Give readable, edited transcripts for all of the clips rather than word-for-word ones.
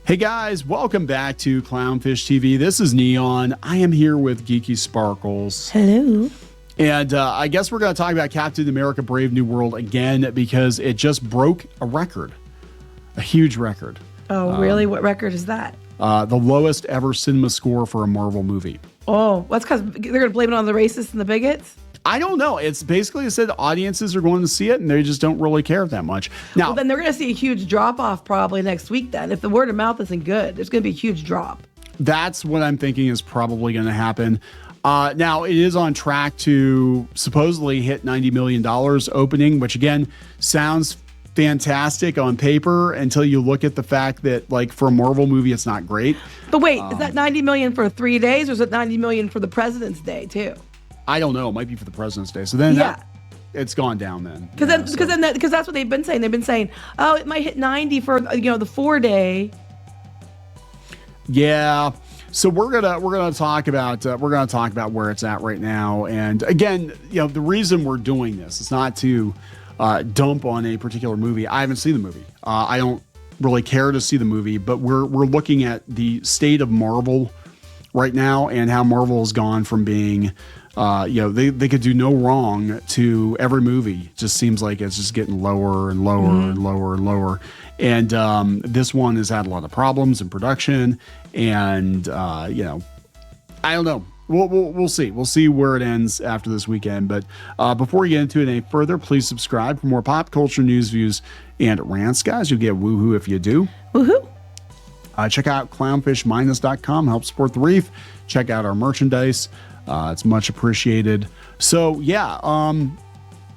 Hey guys, welcome back to Clownfish TV. This is Kneon. I am here with Geeky Sparkles. Hello. And I guess we're going to talk about Captain America Brave New World again because it just broke a record, a huge record. Oh, really? What record is that? The lowest ever cinema score for a Marvel movie. Oh, that's because they're going to blame it on the racists and the bigots? I don't know. It's basically said audiences are going to see it and they just don't really care that much. Now, Well, then they're going to see a huge drop off probably next week then. If the word of mouth isn't good, there's going to be a huge drop. that's what I'm thinking is probably going to happen. Now, it is on track to supposedly hit $90 million opening, which again sounds fantastic on paper until you look at the fact that, like, for a Marvel movie, it's not great. But wait, is that 90 million for 3 days or is it 90 million for the President's Day too? I don't know. It might be for the President's Day. So then it's gone down then. Because that's what they've been saying. They've been saying, oh, it might hit 90 for the 4 day. Yeah. So we're gonna talk about where it's at right now. And again, the reason we're doing this is not to dump on a particular movie. I haven't seen the movie. I don't really care to see the movie, but we're looking at the state of Marvel right now and how Marvel has gone from being, they could do no wrong to every movie. Just seems like it's just getting lower and lower and lower and lower. And this one has had a lot of problems in production. And, I don't know. We'll see. We'll see where it ends after this weekend. But before we get into it any further, please subscribe for more pop culture news, views, and rants, guys. You'll get woohoo if you do. Woohoo. Check out clownfishminus.com. Help support the reef. Check out our merchandise. It's much appreciated. So, yeah,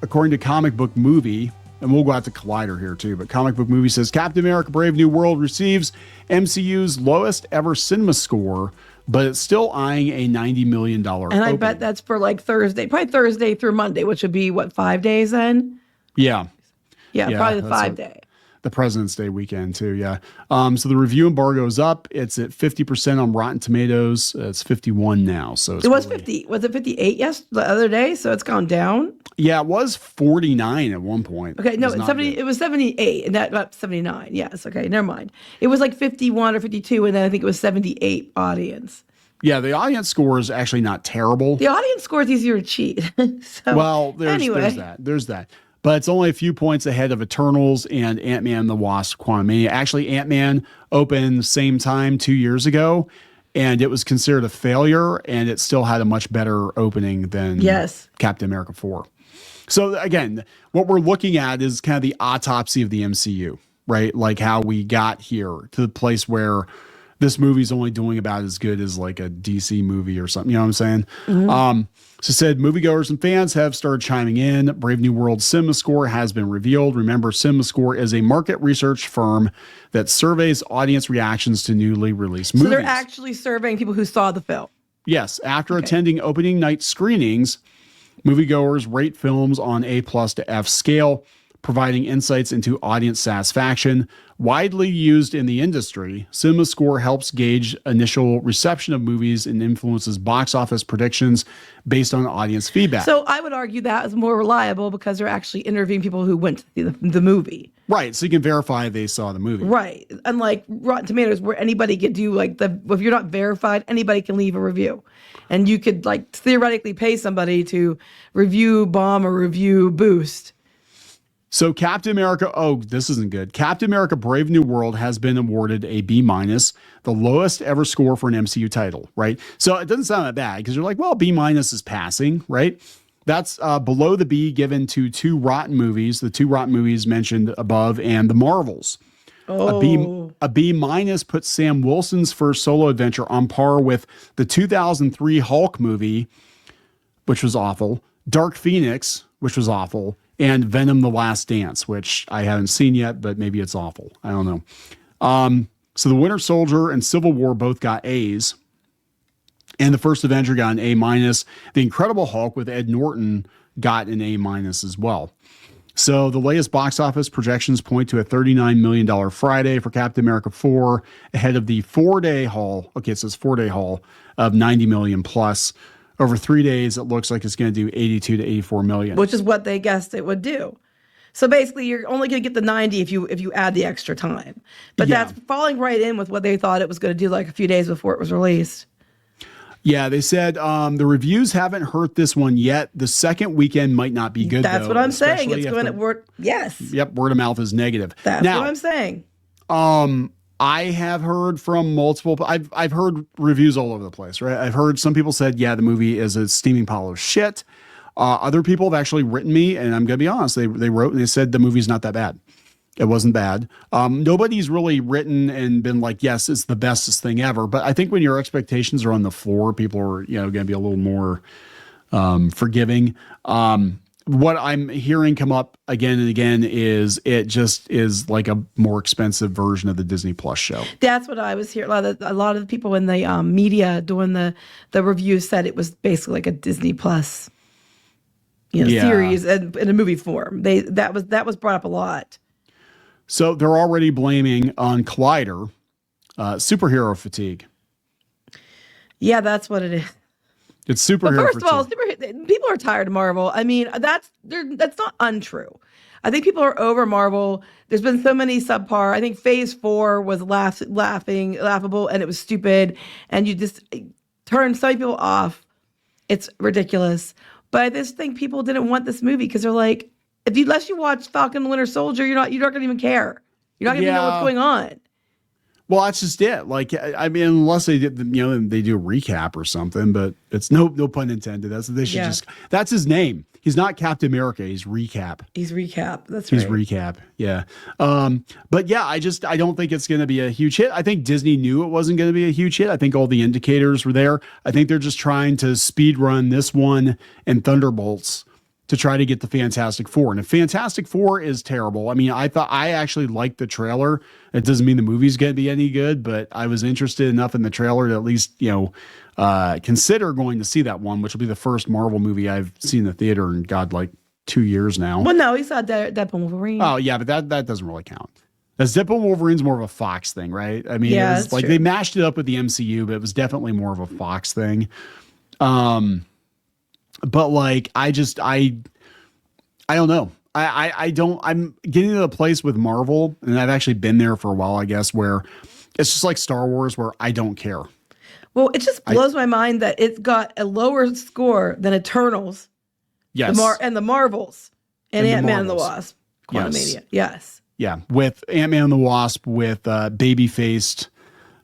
according to Comic Book Movie, and we'll go out to Collider here too, but Comic Book Movie says Captain America Brave New World receives MCU's lowest ever cinema score, but it's still eyeing a $90 million And I bet that's for like Thursday, probably Thursday through Monday, which would be what, 5 days then? Yeah. Yeah, probably the 5 day. The President's Day weekend too, yeah. So the review embargo is up. It's at 50% on Rotten Tomatoes. It's 51 now. So It was 50. Was it 58 the other day? So it's gone down. Yeah, it was 49 at one point. Okay, no, It was 70. It was 78, and that 79. Yes, okay, never mind. It was like 51 or 52, and then I think it was 78 audience. Yeah, the audience score is actually not terrible. The audience score is easier to cheat. There's that. But it's only a few points ahead of Eternals and Ant-Man and the Wasp: Quantumania. Actually, Ant-Man opened same time 2 years ago, and it was considered a failure, and it still had a much better opening than Captain America 4. So again, what we're looking at is kind of the autopsy of the MCU, right? Like how we got here to the place where this movie's only doing about as good as like a DC movie or something. You know what I'm saying? Mm-hmm. So said moviegoers and fans have started chiming in. Brave New World CinemaScore has been revealed. Remember, CinemaScore is a market research firm that surveys audience reactions to newly released movies. So they're actually surveying people who saw the film. Yes. After attending opening night screenings, moviegoers rate films on A+ to F scale, providing insights into audience satisfaction. Widely used in the industry, CinemaScore helps gauge initial reception of movies and influences box office predictions based on audience feedback. So I would argue that is more reliable because they're actually interviewing people who went to see the movie. Right, so you can verify they saw the movie. Right, unlike Rotten Tomatoes, where anybody could do if you're not verified, anybody can leave a review, and you could theoretically pay somebody to review bomb or review boost. So Captain America, this isn't good. Captain America Brave New World has been awarded a B-, the lowest ever score for an MCU title, right? So it doesn't sound that bad because you're like, well, B- is passing, right? That's below the B given to the two Rotten movies mentioned above, and the Marvels. A B- puts Sam Wilson's first solo adventure on par with the 2003 Hulk movie, which was awful, Dark Phoenix, which was awful, and Venom: The Last Dance, which I haven't seen yet, but maybe it's awful. I don't know. So The Winter Soldier and Civil War both got A's, and The First Avenger got an A-. The Incredible Hulk with Ed Norton got an A- as well. So the latest box office projections point to a $39 million Friday for Captain America 4, ahead of the 4-day haul. Okay, it says 4-day haul of $90 million plus. Over 3 days, it looks like it's going to do 82 to 84 million. Which is what they guessed it would do. So basically, you're only going to get the 90 if you add the extra time. But Yeah. that's falling right in with what they thought it was going to do like a few days before it was released. Yeah, they said the reviews haven't hurt this one yet. The second weekend might not be good. That's though, what I'm saying. It's especially if going to work. Yes. Yep, word of mouth is negative. That's Now, what I'm saying. I have heard from multiple. I've heard reviews all over the place. Right, I've heard some people said, yeah, the movie is a steaming pile of shit. Other people have actually written me, and I'm going to be honest. They wrote and they said the movie's not that bad. It wasn't bad. Nobody's really written and been like, yes, it's the bestest thing ever. But I think when your expectations are on the floor, people are going to be a little more forgiving. What I'm hearing come up again and again is it just is like a more expensive version of the Disney Plus show. That's what I was hearing. A lot of the people in the media doing the reviews said it was basically like a Disney Plus, series in a movie form. That was brought up a lot. So they're already blaming on Collider superhero fatigue. Yeah, that's what it is. It's superhero. But first of all, people are tired of Marvel. I mean, that's not untrue. I think people are over Marvel. There's been so many subpar. I think Phase 4 was laughable, and it was stupid, and you just turned some people off. It's ridiculous. But I just think people didn't want this movie because they're like, unless you watch Falcon and the Winter Soldier, you're not going to even care. You're not going to know what's going on. Well, that's just it. Like, I mean, unless they did, they do a recap or something, but it's no pun intended. That's they should that's his name. He's not Captain America. He's Recap. He's Recap. That's right. He's Recap. Yeah. But yeah, I don't think it's going to be a huge hit. I think Disney knew it wasn't going to be a huge hit. I think all the indicators were there. I think they're just trying to speed run this one and Thunderbolts to try to get the Fantastic Four. And if Fantastic Four is terrible, I mean, I actually liked the trailer. It doesn't mean the movie's going to be any good, but I was interested enough in the trailer to at least, consider going to see that one, which will be the first Marvel movie I've seen in the theater in, God, like 2 years now. Well, no, he saw Deadpool and Wolverine. Oh, yeah, but that doesn't really count. Because Deadpool and Wolverine's more of a Fox thing, right? I mean, yeah, it was like true. They mashed it up with the MCU, but it was definitely more of a Fox thing. But like, I don't know. I'm getting to the place with Marvel, and I've actually been there for a while, I guess, where it's just like Star Wars, where I don't care. Well, it just blows my mind that it's got a lower score than Eternals. Yes. And the Marvels and Ant-Man and the Wasp. Quantumania. Yes. Yeah. With Ant-Man and the Wasp, with baby-faced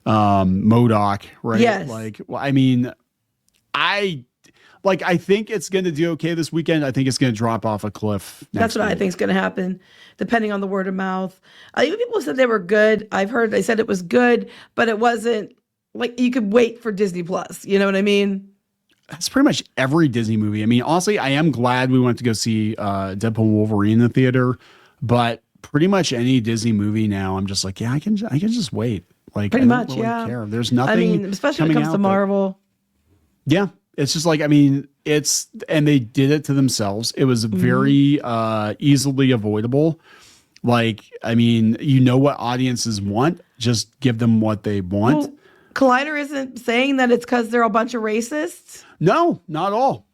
MODOK, right? Yes. Like, well, I mean, I think it's going to do okay this weekend. I think it's going to drop off a cliff. That's what I think is going to happen, depending on the word of mouth. Even people said they were good. I've heard they said it was good, but it wasn't like you could wait for Disney Plus. You know what I mean? That's pretty much every Disney movie. I mean, honestly, I am glad we went to go see Deadpool and Wolverine in the theater, but pretty much any Disney movie now, I'm just like, yeah, I can just wait. Like, pretty much, really yeah. care. There's nothing. I mean, especially when it comes to Marvel. Yeah. It's just like, I mean, and they did it to themselves. It was very easily avoidable. Like, I mean, what audiences want, just give them what they want. Well, Collider isn't saying that it's because they're a bunch of racists. No, not at all.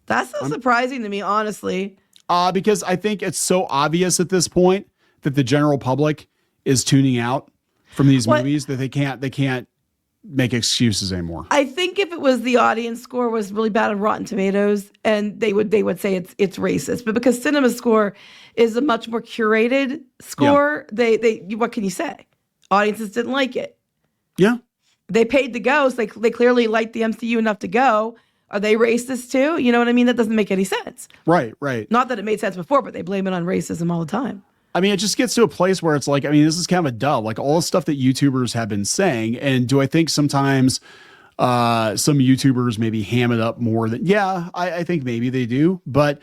That's so surprising to me, honestly. Because I think it's so obvious at this point that the general public is tuning out from these movies that they can't make excuses anymore. I think if it was the audience score was really bad on Rotten Tomatoes, and they would say it's racist, but because CinemaScore is a much more curated score, they what can you say? Audiences didn't like it. Yeah, they paid to go, so they clearly liked the MCU enough to go. Are they racist too? You know what I mean? That doesn't make any sense. Right. Not that it made sense before, but they blame it on racism all the time. I mean, it just gets to a place where it's like, I mean, this is kind of a dub, like all the stuff that YouTubers have been saying. And do I think sometimes some YouTubers maybe ham it up more than, I think maybe they do, but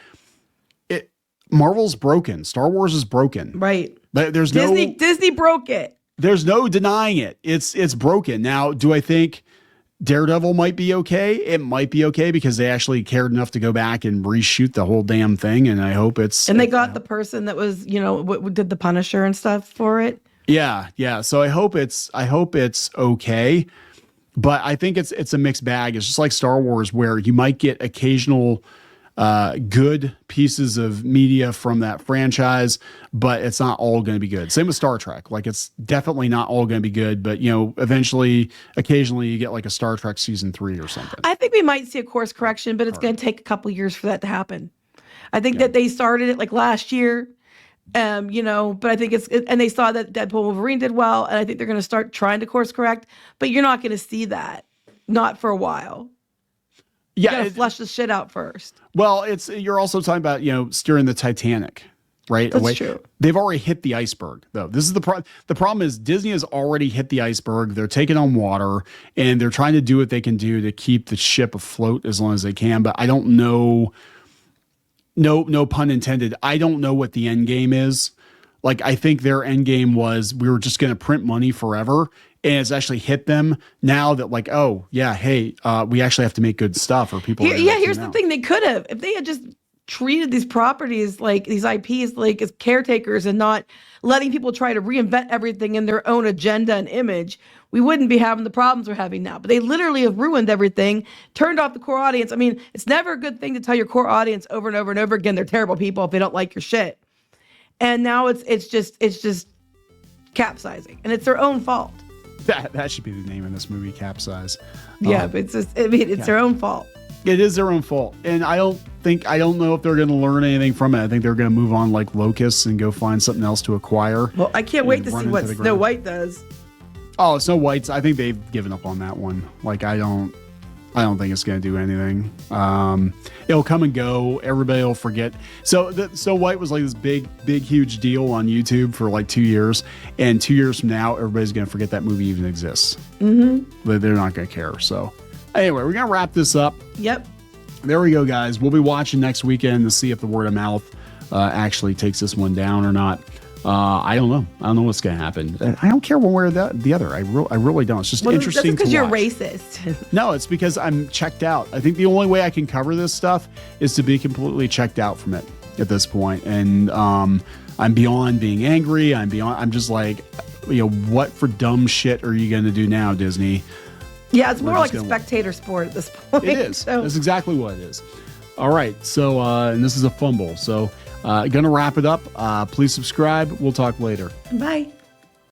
Marvel's broken. Star Wars is broken. Right. But Disney broke it. There's no denying it. It's broken. Now, do I think Daredevil might be okay? It might be okay because they actually cared enough to go back and reshoot the whole damn thing, and I hope it's. And they got the person that was, did the Punisher and stuff for it. Yeah. So I hope it's okay, but I think it's a mixed bag. It's just like Star Wars, where you might get occasional good pieces of media from that franchise, but it's not all going to be good. Same with Star Trek. Like, it's definitely not all going to be good, but eventually, occasionally you get like a Star Trek season 3 or something. I think we might see a course correction, but it's going to take a couple years for that to happen. I think that they started it like last year. But I think and they saw that Deadpool Wolverine did well, and I think they're going to start trying to course correct, but you're not going to see that, not for a while. You got to flush the shit out first. Well, you're also talking about, steering the Titanic, right? That's true. They've already hit the iceberg, though. This is the problem is Disney has already hit the iceberg. They're taking on water, and they're trying to do what they can do to keep the ship afloat as long as they can, but I don't know. No pun intended. I don't know what the end game is. Like, I think their end game was we were just going to print money forever, and it's actually hit them now that like, oh yeah, hey, we actually have to make good stuff or people. Here's the thing: they could have, if they had just treated these properties like these IPs like as caretakers and not letting people try to reinvent everything in their own agenda and image, we wouldn't be having the problems we're having now. But they literally have ruined everything, turned off the core audience. I mean, it's never a good thing to tell your core audience over and over and over again they're terrible people if they don't like your shit. And now it's just capsizing, and it's their own fault. That should be the name of this movie, Capsize. Yeah, but it's their own fault. It is their own fault, and I don't know if they're going to learn anything from it. I think they're going to move on like locusts and go find something else to acquire. Well, I can't wait to see what Snow White does. Oh, Snow White's. I think they've given up on that one. Like, I don't think it's going to do anything. It'll come and go. Everybody will forget. So Snow White was like this big, huge deal on YouTube for like 2 years, and 2 years from now, everybody's going to forget that movie even exists. Mm-hmm. But they're not going to care. So. Anyway, we're going to wrap this up. Yep. There we go, guys. We'll be watching next weekend to see if the word of mouth actually takes this one down or not. I don't know. I don't know what's going to happen. I don't care one way or the other. I really don't. It's just interesting to watch. That's because you're racist. No, it's because I'm checked out. I think the only way I can cover this stuff is to be completely checked out from it at this point. And I'm beyond being angry. I'm just like, what for dumb shit are you going to do now, Disney? Yeah, it's more like a spectator sport at this point. It is. So. That's exactly what it is. All right. So, and this is a fumble. So, going to wrap it up. Please subscribe. We'll talk later. Bye.